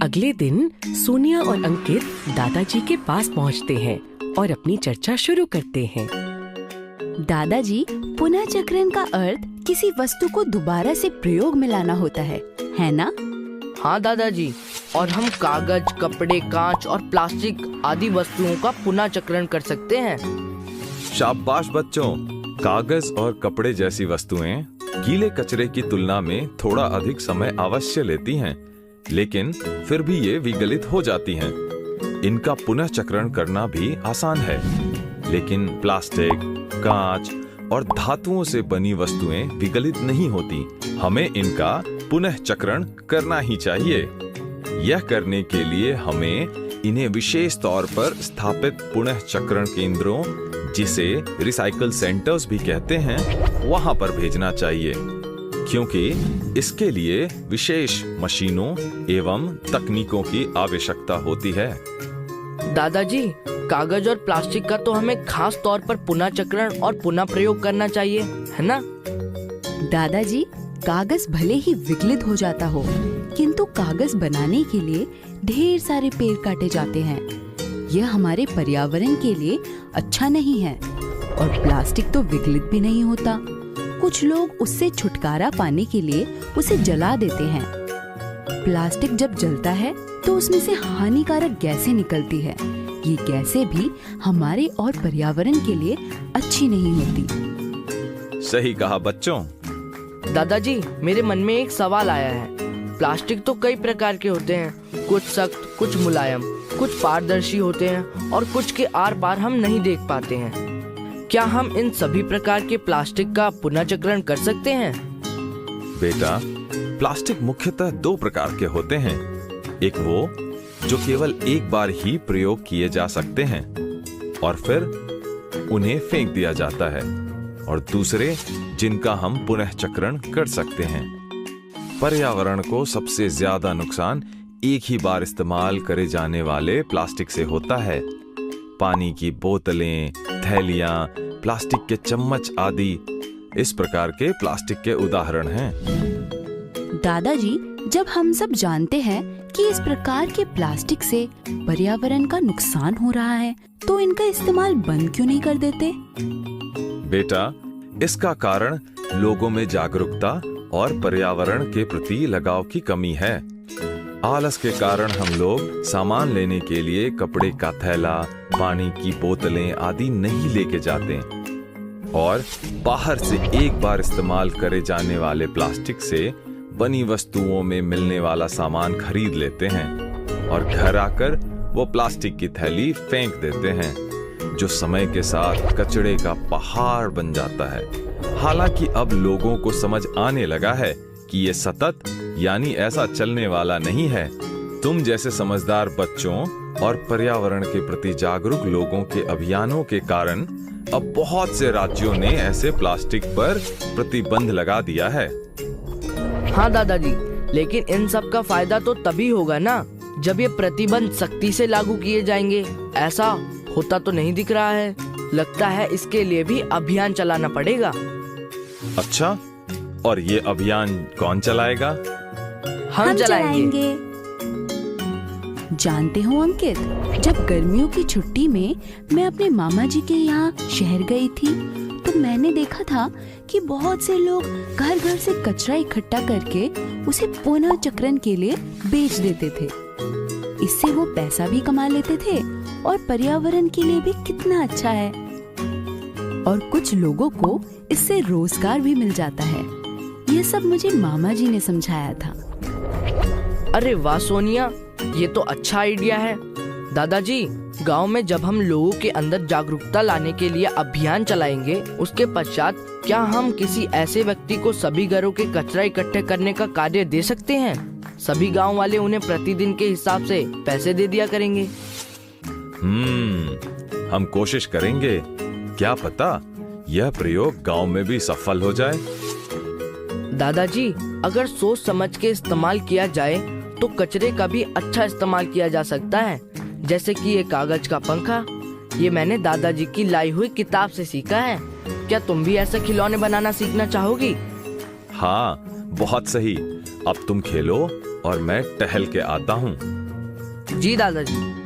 अगले दिन सोनिया और अंकित दादाजी के पास पहुंचते हैं और अपनी चर्चा शुरू करते हैं। दादाजी, पुनः चक्रण का अर्थ किसी वस्तु को दोबारा से प्रयोग में लाना होता है ना? हाँ दादाजी, और हम कागज, कपड़े, कांच और प्लास्टिक आदि वस्तुओं का पुनः चक्रण कर सकते हैं। शाबाश बच्चों, कागज और कपड़े जैसी वस्तुएं गीले कचरे की तुलना में थोड़ा अधिक समय अवश्य लेती हैं, लेकिन फिर भी ये विगलित हो जाती हैं। इनका पुनः चक्रण करना भी आसान है, लेकिन प्लास्टिक, कांच और धातुओं से बनी वस्तुएं विगलित नहीं होती। हमें इनका पुनः चक्रण करना ही चाहिए। यह करने के लिए हमें इन्हें विशेष तौर पर स्थापित पुनः चक्रण केंद्रों, जिसे रिसाइकल सेंटर्स भी कहते हैं, वहां पर भेजना चाहिए, क्योंकि इसके लिए विशेष मशीनों एवं तकनीकों की आवश्यकता होती है। दादाजी, कागज और प्लास्टिक का तो हमें खास तौर पर पुनः चक्रण और पुनः प्रयोग करना चाहिए, है ना? दादाजी, कागज भले ही विगलित हो जाता हो, किंतु कागज बनाने के लिए ढेर सारे पेड़ काटे जाते हैं। यह हमारे पर्यावरण के लिए अच्छा नहीं है। और प्लास्टिक तो विगलित भी नहीं होता। कुछ लोग उससे छुटकारा पाने के लिए उसे जला देते हैं। प्लास्टिक जब जलता है तो उसमें से हानिकारक गैसें निकलती है। ये गैसें भी हमारे और पर्यावरण के लिए अच्छी नहीं होती। सही कहा बच्चों। दादाजी, मेरे मन में एक सवाल आया है। प्लास्टिक तो कई प्रकार के होते हैं, कुछ सख्त, कुछ मुलायम, कुछ पारदर्शी होते हैं और कुछ के आर पार हम नहीं देख पाते हैं। क्या हम इन सभी प्रकार के प्लास्टिक का पुनः चक्रण कर सकते हैं? बेटा, प्लास्टिक मुख्यतः दो प्रकार के होते हैं। एक वो जो केवल एक बार ही प्रयोग किए जा सकते हैं और फिर उन्हें फेंक दिया जाता है, और दूसरे जिनका हम पुनः चक्रण कर सकते हैं। पर्यावरण को सबसे ज्यादा नुकसान एक ही बार इस्तेमाल करे जाने वाले प्लास्टिक से होता है। पानी की बोतलें, थैलियां, प्लास्टिक के चम्मच आदि इस प्रकार के प्लास्टिक के उदाहरण हैं। दादाजी, जब हम सब जानते हैं कि इस प्रकार के प्लास्टिक से पर्यावरण का नुकसान हो रहा है, तो इनका इस्तेमाल बंद क्यों नहीं कर देते? बेटा, इसका कारण लोगों में जागरूकता और पर्यावरण के प्रति लगाव की कमी है। आलस के कारण हम लोग सामान लेने के लिए कपड़े का थैला, पानी की बोतलें आदि नहीं लेके जाते और बाहर से एक बार इस्तेमाल करे जाने वाले प्लास्टिक से बनी वस्तुओं में मिलने वाला सामान खरीद लेते हैं और घर आकर वो प्लास्टिक की थैली फेंक देते हैं, जो समय के साथ कचरे का पहाड़ बन जाता है। हालांकि अब लोगों को समझ आने लगा है कि ये सतत यानी ऐसा चलने वाला नहीं है। तुम जैसे समझदार बच्चों और पर्यावरण के प्रति जागरूक लोगों के अभियानों के कारण अब बहुत से राज्यों ने ऐसे प्लास्टिक पर प्रतिबंध लगा दिया है। हाँ दादाजी, लेकिन इन सब का फायदा तो तभी होगा ना जब ये प्रतिबंध सख्ती से लागू किए जाएंगे। ऐसा होता तो नहीं दिख रहा है। लगता है इसके लिए भी अभियान चलाना पड़ेगा। अच्छा, और ये अभियान कौन चलाएगा? हम चलाएंगे। जानते हो अंकित, जब गर्मियों की छुट्टी में मैं अपने मामा जी के यहाँ शहर गई थी, तो मैंने देखा था कि बहुत से लोग घर घर से कचरा इकट्ठा करके उसे पुनः चक्रण के लिए बेच देते थे। इससे वो पैसा भी कमा लेते थे और पर्यावरण के लिए भी कितना अच्छा है। और कुछ लोगों को इससे रोजगार भी मिल जाता है। ये सब मुझे मामा जी ने समझाया था। अरे वाह सोनिया, ये तो अच्छा आइडिया है। दादाजी, गांव में जब हम लोगों के अंदर जागरूकता लाने के लिए अभियान चलाएंगे, उसके पश्चात क्या हम किसी ऐसे व्यक्ति को सभी घरों के कचरा इकट्ठे करने का कार्य दे सकते हैं? सभी गांव वाले उन्हें प्रतिदिन के हिसाब से पैसे दे दिया करेंगे। हम कोशिश करेंगे। क्या पता यह प्रयोग गांव में भी सफल हो जाए। दादाजी, अगर सोच समझ के इस्तेमाल किया जाए तो कचरे का भी अच्छा इस्तेमाल किया जा सकता है। जैसे कि ये कागज का पंखा, ये मैंने दादाजी की लाई हुई किताब से सीखा है। क्या तुम भी ऐसे खिलौने बनाना सीखना चाहोगी? हाँ, बहुत सही। अब तुम खेलो और मैं टहल के आता हूँ। जी दादाजी।